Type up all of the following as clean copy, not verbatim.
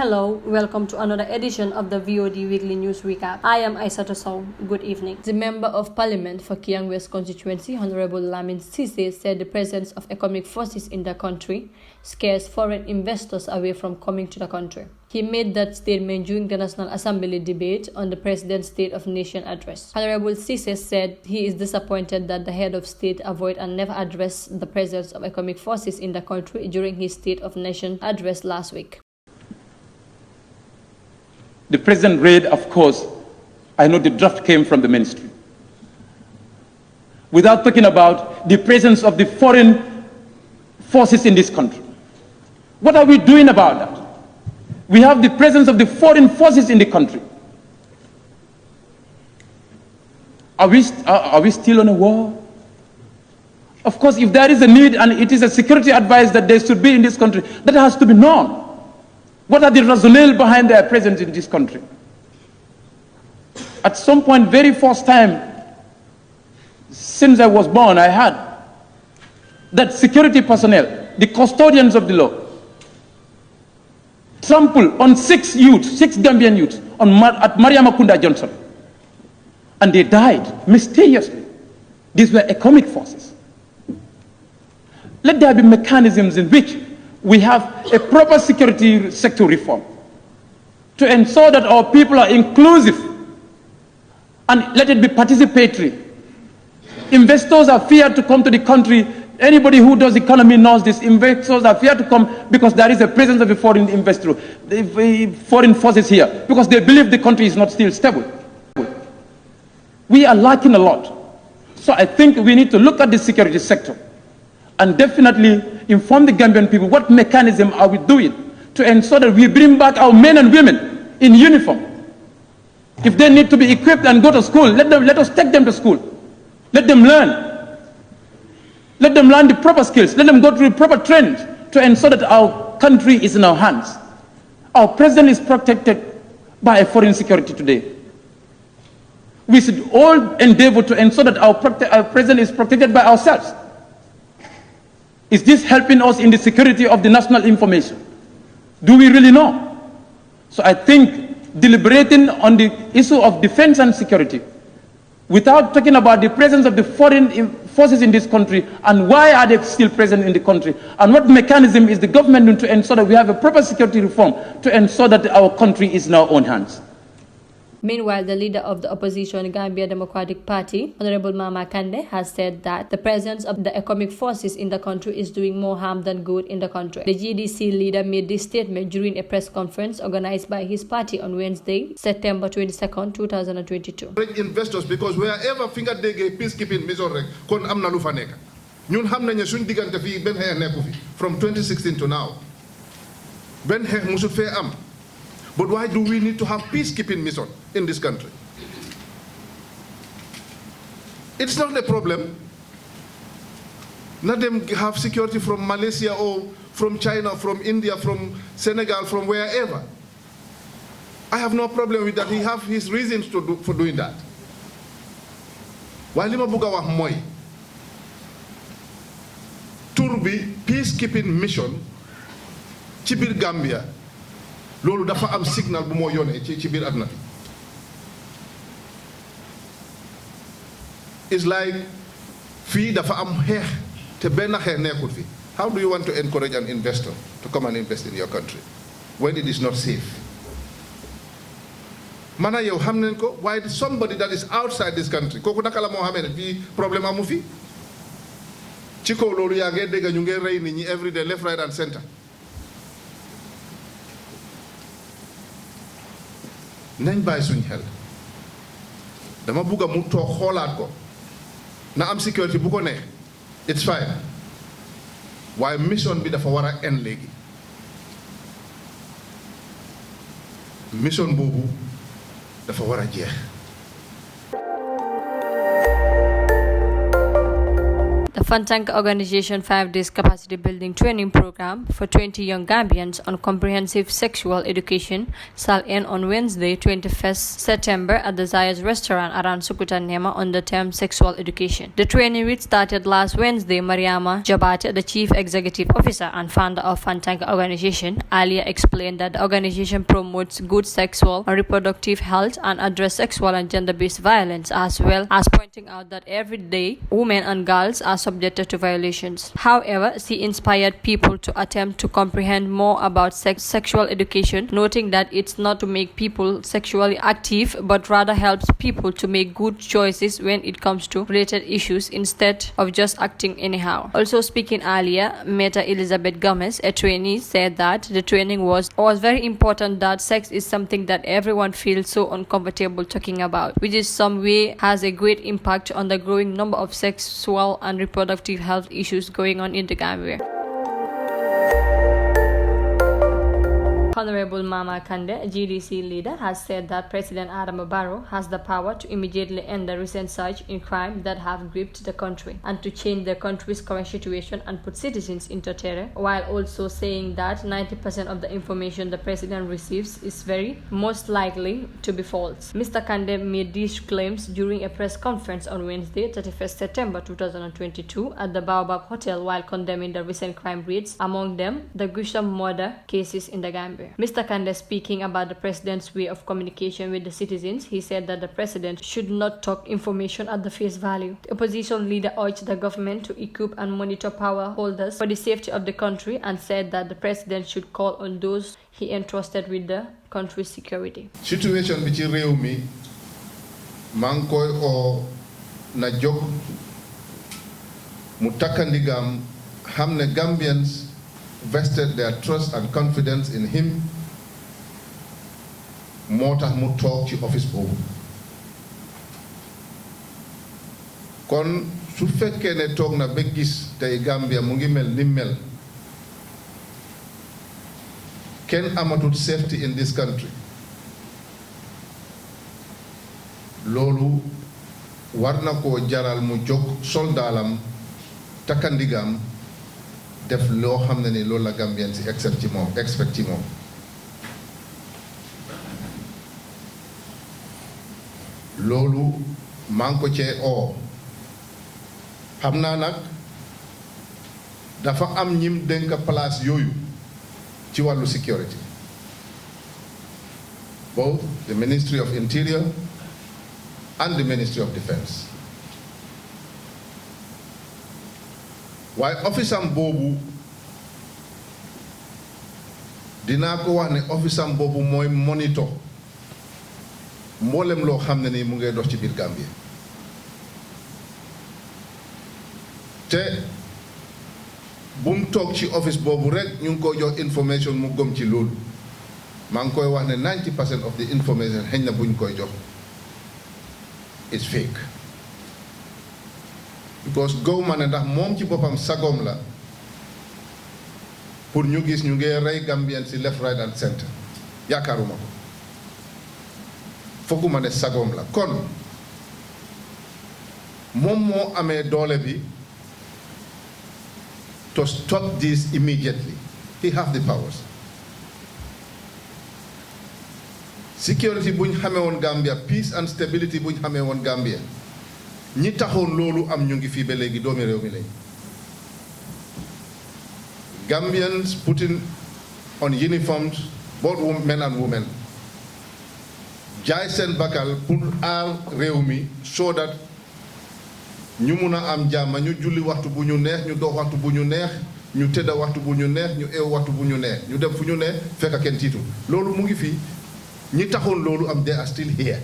Hello, welcome to another edition of the VOD Weekly News Recap. I am ISATOU SOWE. Good evening. The Member of Parliament for Kiang West constituency, Honorable Lamin Sise, said the presence of economic forces in the country scares foreign investors away from coming to the country. He made that statement during the National Assembly debate on the President's State of Nation address. Honorable Sise said he is disappointed that the head of state avoided and never addressed the presence of economic forces in the country during his State of Nation address last week. The President read, of course, I know the draft came from the ministry, without talking about the presence of the foreign forces in this country. What are we doing about that? We have the presence of the foreign forces in the country. Are we still on a war? Of course, if there is a need and it is a security advice that there should be in this country, that has to be known. What are the rationale behind their presence in this country? At some point, very first time since I was born, I heard that security personnel, the custodians of the law, trampled on six Gambian youths at Mariamakunda Johnson. And they died mysteriously. These were economic forces. Let there be mechanisms in which we have a proper security sector reform to ensure that our people are inclusive and let it be participatory. Investors are feared to come to the country. Anybody who does economy knows this. Investors are feared to come because there is a presence of a foreign investor, foreign forces here, because they believe the country is not still stable. We are lacking a lot. So I think we need to look at the security sector and definitely inform the Gambian people what mechanism are we doing to ensure that we bring back our men and women in uniform. If they need to be equipped and go to school, let us take them to school. Let them learn. Let them learn the proper skills. Let them go through proper training to ensure that our country is in our hands. Our president is protected by a foreign security today. We should all endeavor to ensure that our president is protected by ourselves. Is this helping us in the security of the national information? Do we really know? So I think deliberating on the issue of defense and security without talking about the presence of the foreign forces in this country and why are they still present in the country and what mechanism is the government doing to ensure that we have a proper security reform to ensure that our country is in our own hands. Meanwhile, the leader of the opposition Gambia Democratic Party, Honorable Mama Kande, has said that the presence of the economic forces in the country is doing more harm than good in the country. The GDC leader made this statement during a press conference organized by his party on Wednesday, September 22nd, 2022. Investors, because wherever finger they get peacekeeping mission kon amna lu fa nek ñun xam nañu suñ digante fi ben xex neku fi from 2016 to now ben xex musut fe am. But why do we need to have peacekeeping mission in this country? It's not a problem. Let them have security from Malaysia or from China, from India, from Senegal, from wherever. I have no problem with that. He have his reasons for doing that. Why lima buga wax moy tour bi peacekeeping mission ci bir Gambia loolu dafa am signal bu moo yónnee ci biir àdduna bi. It's like fii dafa am xeex te benn xeex nekkul fi. How do you want to encourage an investor to come and invest in your country when it is not safe? Mana yow xam nañ ko waaye somebody that is outside this country kooku naka la moo xamee ne fii problème amu fi ci kaw loolu yaa ngi dégg ñu ngi rey nit ñi every day left right and center. nañ bàyyi suñ xel dama bugg a mu toog xoolaat ko na am sécurité bu ko neex it's fine waaye mission bi dafa war a end léegi mission boobu dafa war a jeex. Fantanka Organization 5 Days Capacity Building Training Program for 20 young Gambians on comprehensive sexual education shall end on Wednesday, 21st September at the Zayas restaurant around Sukuta Nema on the term sexual education. The training, which started last Wednesday, Mariama Jabate, the Chief Executive Officer and founder of Fantanka Organization, earlier explained that the organization promotes good sexual and reproductive health and address sexual and gender-based violence, as well as pointing out that every day women and girls are subjected to violations. However, she inspired people to attempt to comprehend more about sexual education, noting that it's not to make people sexually active, but rather helps people to make good choices when it comes to related issues instead of just acting anyhow. Also speaking earlier, Meta Elizabeth Gomez, a trainee, said that the training was very important, that sex is something that everyone feels so uncomfortable talking about, which is some way has a great impact on the growing number of sexual and reproductive health issues going on in the Gambia. Honorable Mama Kande, GDC leader, has said that President Adama Barrow has the power to immediately end the recent surge in crime that have gripped the country and to change the country's current situation and put citizens into terror, while also saying that 90% of the information the president receives is very most likely to be false. Mr. Kande made these claims during a press conference on Wednesday, 31st September 2022 at the Baobab Hotel while condemning the recent crime rates, among them the gruesome murder cases in the Gambia. Mr. Kande, speaking about the president's way of communication with the citizens, he said that the president should not talk information at the face value. The opposition leader urged the government to equip and monitor power holders for the safety of the country and said that the president should call on those he entrusted with the country's security. Situation bi ci réew mi mang koy o na jog mu takkandigam xamne Gambians vested their trust and confidence in him moo tax mu toog ci office boobu kon su fekkee ne toog na ba gis tey Gambia mu ngi mel ni mel kenn amatul safety in this country loolu war na koo jaral mu jóg soldaalam takkandigam def loo xam ne ni loolu la Gambien si expect ci moom loolu maa ngi ko cee oo xam naa nag dafa am ñim dénk place yooyu ci wàllu security, both the Ministry of Interior and the Ministry of Defense. waaye office am boobu dinaa ko wax ne office am boobu mooy monitor mboolem loo xam ne ni mu ngay dox ci biir Gambie te bu mu toog ci office boobu rek ñu ngi ko jox information mu gëm ci loolu maa ngi koy wax ne 90% of the information xëy na buñ koy jox it's fake. Because government ne ndax moom ci boppam sagom la pour ñu gis ñu ngi rey Gambian si left right and center yaakaaruma ko fooguma ne sagom la kon moom moo amee doole bi to stop this immediately. He have the powers. Security buñ xamee woon Gambia, peace and stability buñ xamee woon Gambia ñi taxoon loolu am ñu ngi fii ba léegi doomi réew mi lañ. Gambians putting on uniforms, both men and women, jaay seen bakal pour aar réew mi so that ñu mun a am jàmm, ñu julli waxtu bu ñu neex, ñu dox waxtu bu ñu neex, ñu tëdda waxtu bu ñu neex, ñu eew waxtu bu ñu neex, ñu dem fu ñu neex fekk kenn tiitu loolu mu ngi fii ñi taxoon loolu am they are still here.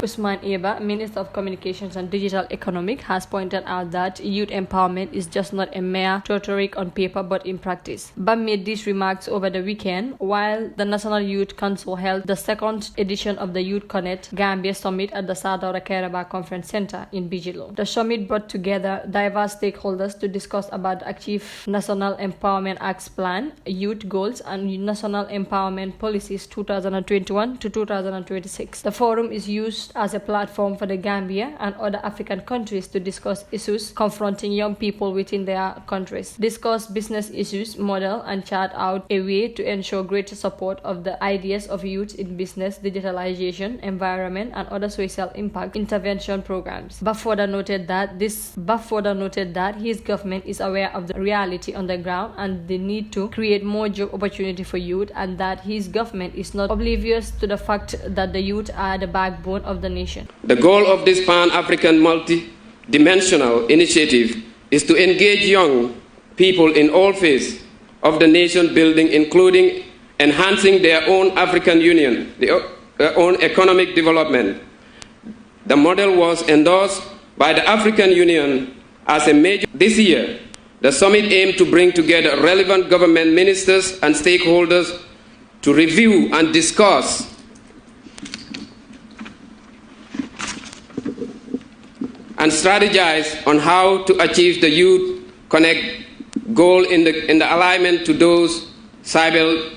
Usman Eba, Minister of Communications and Digital Economic, has pointed out that youth empowerment is just not a mere rhetoric on paper but in practice. Bam made these remarks over the weekend while the National Youth Council held the second edition of the Youth Connect Gambia Summit at the Sadara Kairaba Conference Center in Bijilo. The summit brought together diverse stakeholders to discuss about the Achieve National Empowerment Act's plan, youth goals, and National Empowerment Policies 2021 to 2026. The forum is used as a platform for the Gambia and other African countries to discuss issues confronting young people within their countries, discuss business issues, model and chart out a way to ensure greater support of the ideas of youth in business, digitalization, environment and other social impact intervention programs. But further noted that his government is aware of the reality on the ground and the need to create more job opportunity for youth, and that his government is not oblivious to the fact that the youth are the backbone of the nation. The goal of this Pan-African multi-dimensional initiative is to engage young people in all phases of the nation building, including enhancing their own African Union, their own economic development. The model was endorsed by the African Union as a major. This year, the summit aimed to bring together relevant government ministers and stakeholders to review and discuss and strategize on how to achieve the Youth Connect goal in the alignment to those civil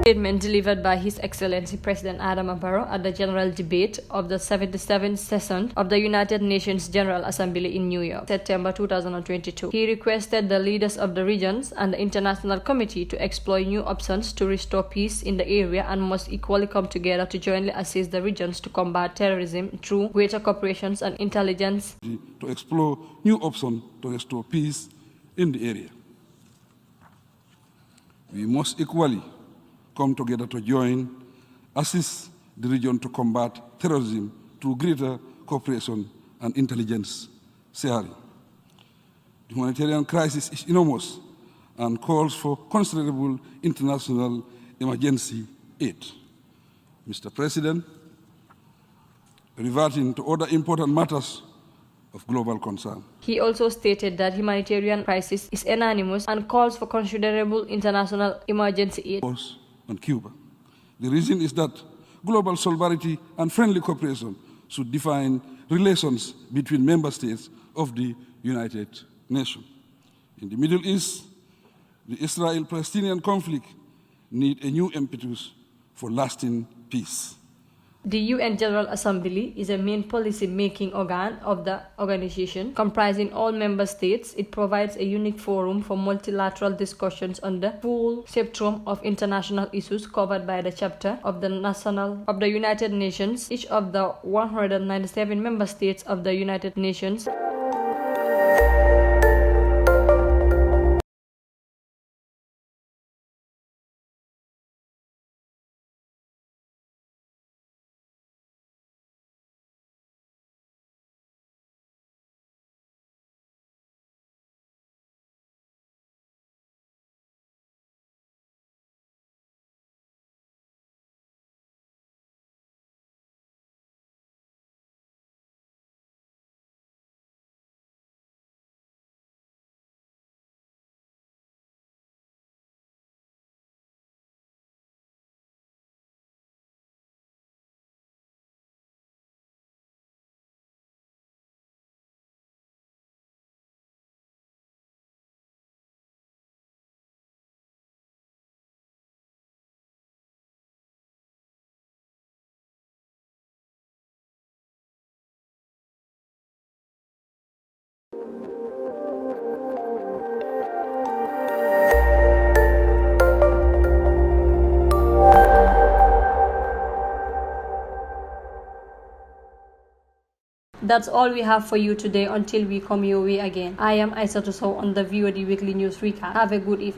statement delivered by His Excellency President Adama Barrow at the general debate of the 77th session of the United Nations General Assembly in New York, September 2022. He requested the leaders of the regions and the International Committee to explore new options to restore peace in the area and must equally come together to jointly assist the regions to combat terrorism through greater cooperation and intelligence. To explore new options to restore peace in the area. We must equally come together to join, assist the region to combat terrorism through greater cooperation and intelligence sharing. The humanitarian crisis is enormous and calls for considerable international emergency aid. Mr. President, reverting to other important matters of global concern. He also stated that humanitarian crisis is enormous and calls for considerable international emergency aid. On Cuba. The reason is that global solidarity and friendly cooperation should define relations between member states of the United Nations. In the Middle East, the Israel-Palestinian conflict needs a new impetus for lasting peace. The UN General Assembly is a main policy-making organ of the organization, comprising all member states. It provides a unique forum for multilateral discussions on the full spectrum of international issues covered by the chapter of the United Nations. Each of the 197 member states of the United Nations That's all we have for you today until we come your way again. I am ISATOU SOWE on the VOD Weekly News Recap. Have a good evening.